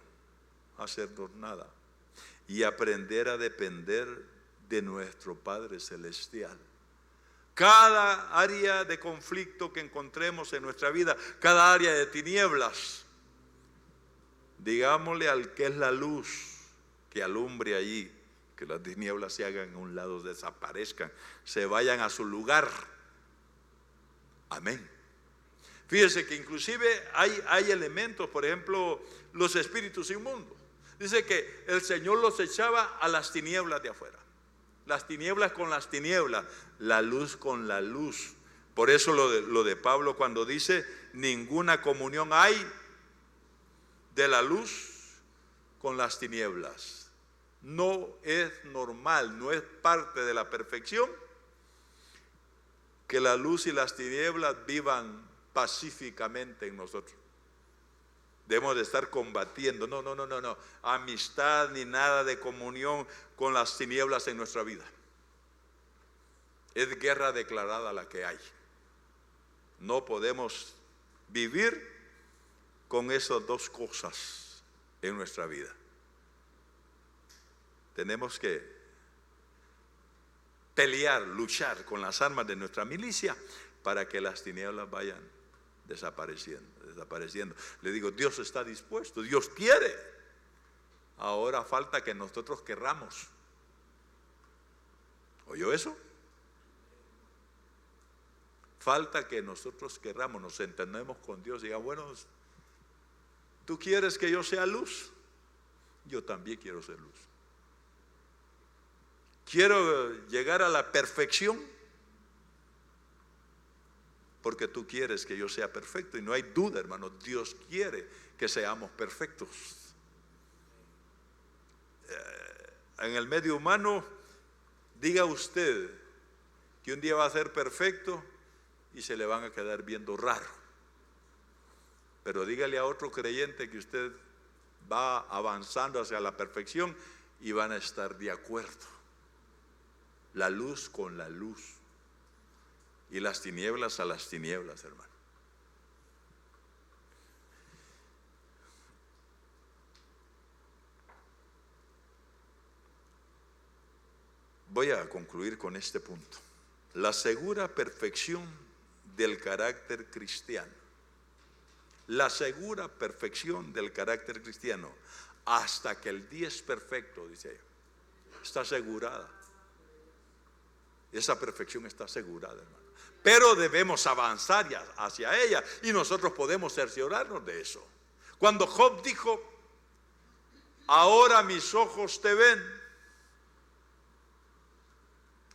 hacernos nada y aprender a depender de nuestro Padre Celestial. Cada área de conflicto que encontremos en nuestra vida, cada área de tinieblas, digámosle al que es la luz, que alumbre allí, que las tinieblas se hagan a un lado, desaparezcan, se vayan a su lugar. Amén. Fíjese que inclusive hay elementos, por ejemplo, los espíritus inmundos. Dice que el Señor los echaba a las tinieblas de afuera. Las tinieblas con las tinieblas, la luz con la luz. Por eso lo de Pablo cuando dice, ninguna comunión hay de la luz con las tinieblas. No es normal, no es parte de la perfección que la luz y las tinieblas vivan pacíficamente en nosotros. Debemos de estar combatiendo, no, amistad ni nada de comunión con las tinieblas en nuestra vida. Es guerra declarada la que hay. No podemos vivir con esas dos cosas en nuestra vida. Tenemos que pelear, luchar con las armas de nuestra milicia para que las tinieblas vayan desapareciendo. Le digo, Dios está dispuesto, Dios quiere. Ahora falta que nosotros querramos. ¿Oyó eso? Falta que nosotros querramos, nos entendemos con Dios y digamos, bueno, ¿tú quieres que yo sea luz? Yo también quiero ser luz. Quiero llegar a la perfección porque tú quieres que yo sea perfecto y no hay duda, hermano, Dios quiere que seamos perfectos. En el medio humano, diga usted que un día va a ser perfecto y se le van a quedar viendo raro, pero dígale a otro creyente que usted va avanzando hacia la perfección y van a estar de acuerdo. La luz con la luz y las tinieblas a las tinieblas, hermano. Voy a concluir con este punto. La segura perfección del carácter cristiano. La segura perfección del carácter cristiano, hasta que el día es perfecto, dice ella, está asegurada. Esa perfección está asegurada, hermano. Pero debemos avanzar hacia ella, y nosotros podemos cerciorarnos de eso. Cuando Job dijo: ahora mis ojos te ven,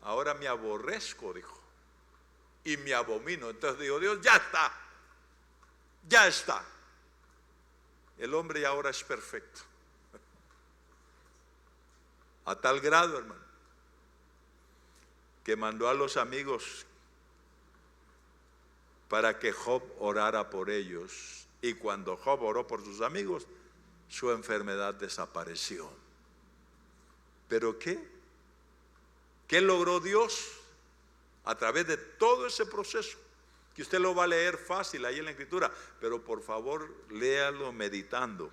ahora me aborrezco, dijo, y me abomino. Entonces dijo Dios: ya está, ya está. El hombre ya ahora es perfecto. A tal grado, hermano, que mandó a los amigos para que Job orara por ellos. Y cuando Job oró por sus amigos, su enfermedad desapareció. ¿Pero qué? ¿Qué logró Dios a través de todo ese proceso? Que usted lo va a leer fácil ahí en la Escritura, pero por favor léalo meditando,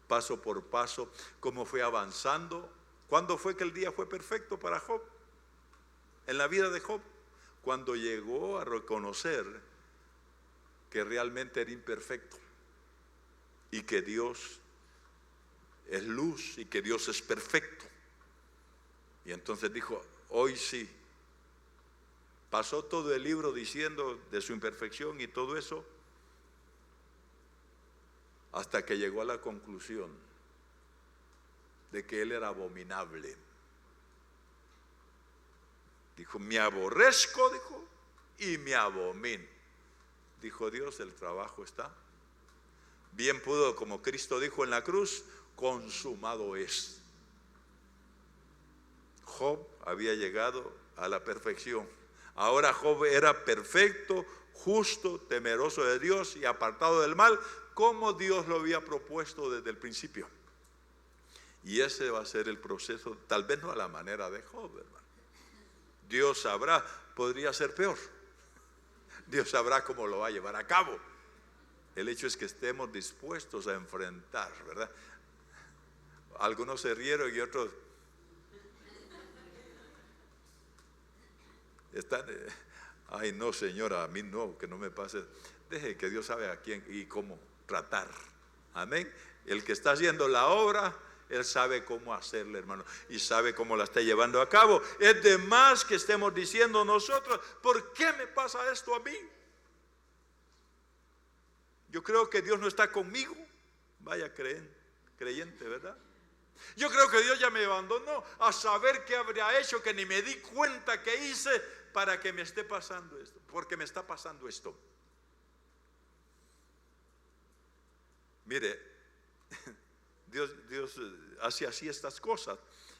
paso por paso, cómo fue avanzando. ¿Cuándo fue que el día fue perfecto para Job? En la vida de Job, cuando llegó a reconocer que realmente era imperfecto y que Dios es luz y que Dios es perfecto. Y entonces dijo: hoy sí. Pasó todo el libro diciendo de su imperfección y todo eso, hasta que llegó a la conclusión de que él era abominable. Dijo: me aborrezco, dijo, y me abomino. Dijo Dios: el trabajo está. Bien pudo, como Cristo dijo en la cruz: consumado es. Job había llegado a la perfección. Ahora Job era perfecto, justo, temeroso de Dios y apartado del mal, como Dios lo había propuesto desde el principio. Y ese va a ser el proceso, tal vez no a la manera de Job, hermano. Dios sabrá, podría ser peor. Dios sabrá cómo lo va a llevar a cabo. El hecho es que estemos dispuestos a enfrentar, ¿verdad? Algunos se rieron y otros están, ay no, señora, a mí no, que no me pase. Deje que Dios sabe a quién y cómo tratar. Amén. El que está haciendo la obra, Él sabe cómo hacerla, hermano, y sabe cómo la está llevando a cabo. Es de más que estemos diciendo nosotros: ¿por qué me pasa esto a mí? Yo creo que Dios no está conmigo. Vaya creyente, ¿verdad? Yo creo que Dios ya me abandonó. A saber qué habría hecho, que ni me di cuenta que hice para que me esté pasando esto. Porque me está pasando esto. Mire, Dios hace así estas cosas.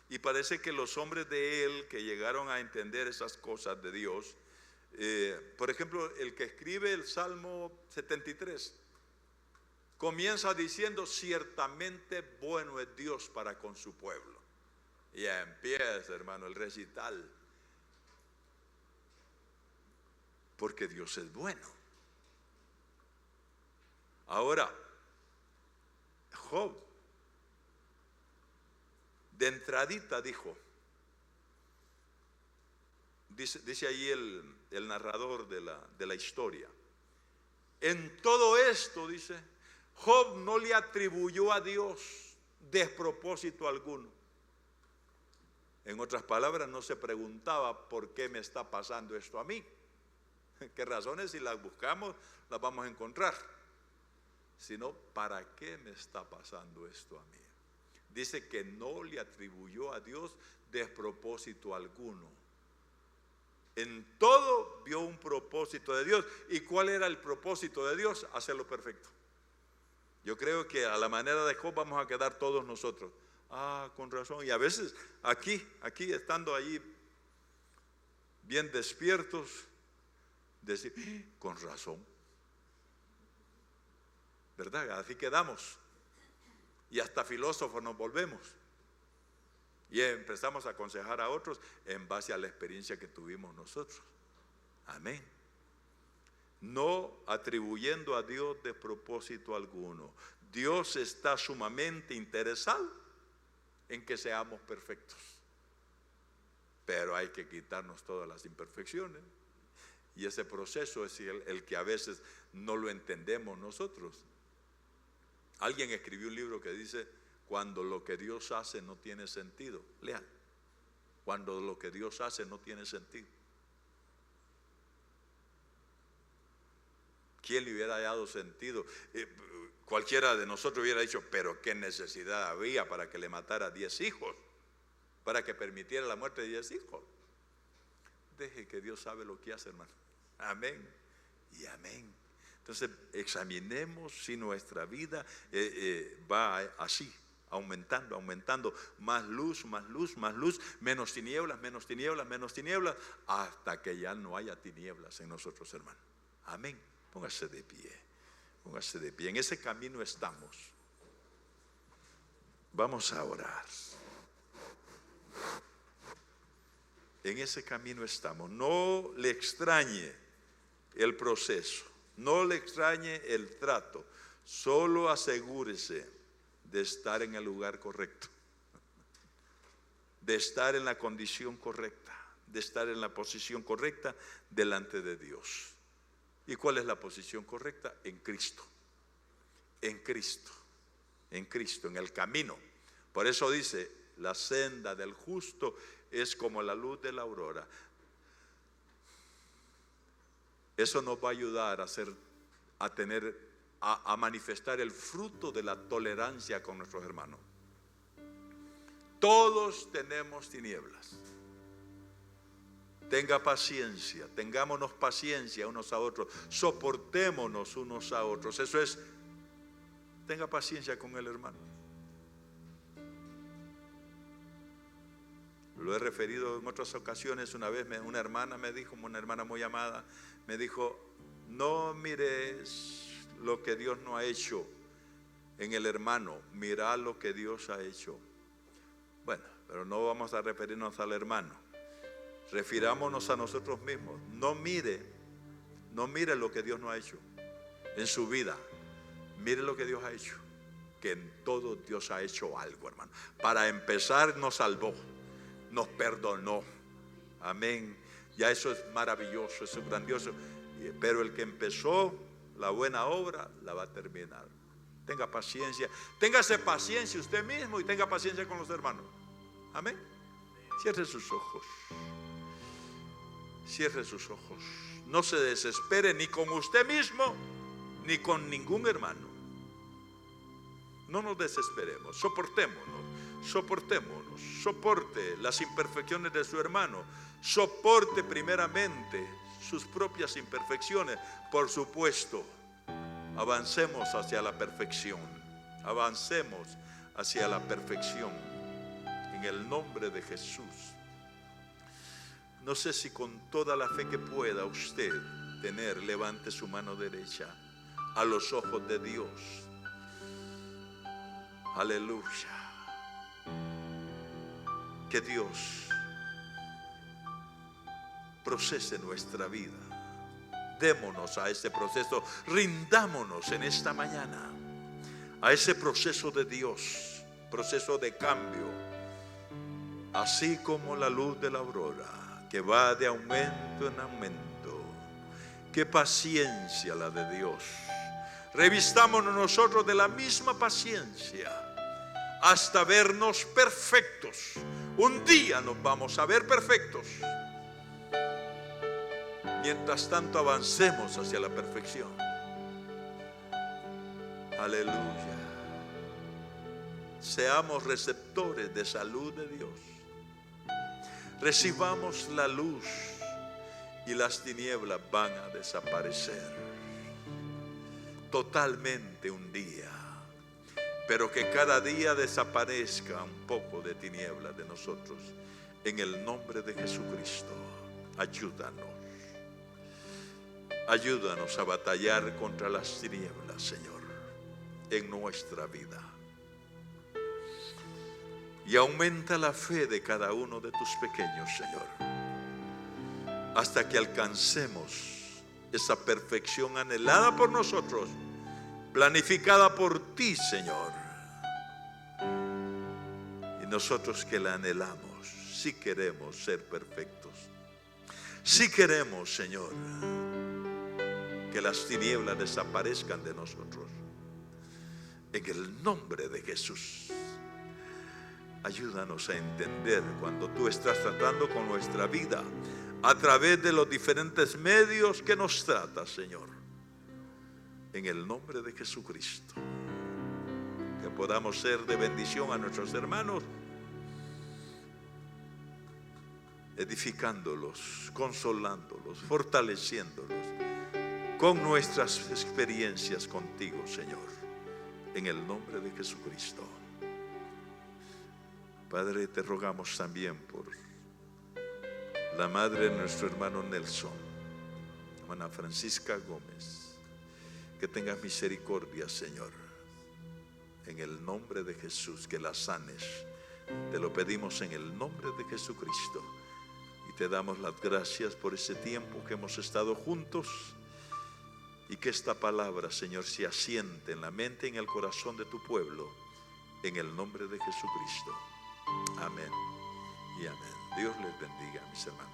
Y parece que los hombres de Él que llegaron a entender esas cosas de Dios, por ejemplo, el que escribe el Salmo 73, comienza diciendo: ciertamente bueno es Dios para con su pueblo. Y ya empieza, hermano, el recital. Porque Dios es bueno. Ahora, Job, de entradita dijo, dice ahí el narrador de la historia: en todo esto, dice, Job no le atribuyó a Dios despropósito alguno. En otras palabras, no se preguntaba: ¿por qué me está pasando esto a mí? ¿Qué razones? Si las buscamos, las vamos a encontrar. Sino, ¿para qué me está pasando esto a mí? Dice que no le atribuyó a Dios despropósito alguno. En todo vio un propósito de Dios. ¿Y cuál era el propósito de Dios? Hacerlo perfecto. Yo creo que a la manera de Job vamos a quedar todos nosotros. Ah, con razón. Y a veces aquí estando allí bien despiertos, decir: con razón, ¿verdad? Así quedamos. Y hasta filósofos nos volvemos. Y empezamos a aconsejar a otros en base a la experiencia que tuvimos nosotros. Amén. No atribuyendo a Dios despropósito alguno. Dios está sumamente interesado en que seamos perfectos. Pero hay que quitarnos todas las imperfecciones. Y ese proceso es el que a veces no lo entendemos nosotros. Alguien escribió un libro que dice: cuando lo que Dios hace no tiene sentido. Lean. Cuando lo que Dios hace no tiene sentido. ¿Quién le hubiera dado sentido? Cualquiera de nosotros hubiera dicho: pero qué necesidad había para que le matara 10 hijos, para que permitiera la muerte de 10 hijos. Deje que Dios sabe lo que hace, hermano. Amén y amén. Entonces examinemos si nuestra vida va así, aumentando, aumentando, más luz, más luz, más luz, menos tinieblas, menos tinieblas, menos tinieblas, hasta que ya no haya tinieblas en nosotros, hermano. Amén. Póngase de pie, póngase de pie. En ese camino estamos. Vamos a orar. En ese camino estamos. No le extrañe el proceso, no le extrañe el trato. Solo asegúrese de estar en el lugar correcto, de estar en la condición correcta, de estar en la posición correcta delante de Dios. ¿Y cuál es la posición correcta? En Cristo, en Cristo, en Cristo, en el camino. Por eso dice: la senda del justo es como la luz de la aurora. Eso nos va a ayudar a manifestar el fruto de la tolerancia con nuestros hermanos. Todos tenemos tinieblas. Tenga paciencia, tengámonos paciencia unos a otros, soportémonos unos a otros. Eso es, tenga paciencia con el hermano. Lo he referido en otras ocasiones. Una vez una hermana me dijo, una hermana muy amada, me dijo: no mires lo que Dios no ha hecho en el hermano, mira lo que Dios ha hecho. Bueno, pero no vamos a referirnos al hermano. Refirámonos a nosotros mismos. No mire lo que Dios no ha hecho en su vida. Mire lo que Dios ha hecho. Que en todo Dios ha hecho algo, hermano. Para empezar, nos salvó, nos perdonó. Amén. Ya eso es maravilloso, eso es grandioso. Pero el que empezó la buena obra la va a terminar. Tenga paciencia. Téngase paciencia usted mismo y tenga paciencia con los hermanos. Amén. Cierre sus ojos. Cierre sus ojos. No se desespere ni con usted mismo ni con ningún hermano. No nos desesperemos. Soportémonos. Soporte las imperfecciones de su hermano. Soporte primeramente sus propias imperfecciones. Por supuesto, avancemos hacia la perfección. Avancemos hacia la perfección. En el nombre de Jesús. No sé si con toda la fe que pueda usted tener, levante su mano derecha a los ojos de Dios. Aleluya. Que Dios procese nuestra vida. Démonos a ese proceso, rindámonos en esta mañana a ese proceso de Dios, proceso de cambio, así como la luz de la aurora, que va de aumento en aumento. Qué paciencia la de Dios. Revistámonos nosotros de la misma paciencia hasta vernos perfectos. Un día nos vamos a ver perfectos. Mientras tanto, avancemos hacia la perfección. Aleluya. Seamos receptores de salud de Dios. Recibamos la luz y las tinieblas van a desaparecer totalmente un día. Pero que cada día desaparezca un poco de tinieblas de nosotros. En el nombre de Jesucristo, ayúdanos. Ayúdanos a batallar contra las tinieblas, Señor, en nuestra vida. Y aumenta la fe de cada uno de tus pequeños, Señor, hasta que alcancemos esa perfección anhelada por nosotros, planificada por ti, Señor. Y nosotros que la anhelamos, si queremos ser perfectos, Si queremos, Señor, que las tinieblas desaparezcan de nosotros, en el nombre de Jesús, ayúdanos a entender cuando tú estás tratando con nuestra vida a través de los diferentes medios que nos tratas, Señor. En el nombre de Jesucristo, que podamos ser de bendición a nuestros hermanos, edificándolos, consolándolos, fortaleciéndolos con nuestras experiencias contigo, Señor, en el nombre de Jesucristo. Padre, te rogamos también por la madre de nuestro hermano Nelson, hermana Francisca Gómez, que tengas misericordia, Señor, en el nombre de Jesús, que la sanes. Te lo pedimos en el nombre de Jesucristo. Y te damos las gracias por ese tiempo que hemos estado juntos, y que esta palabra, Señor, se asiente en la mente y en el corazón de tu pueblo, en el nombre de Jesucristo. Amén y amén. Dios les bendiga, mis hermanos.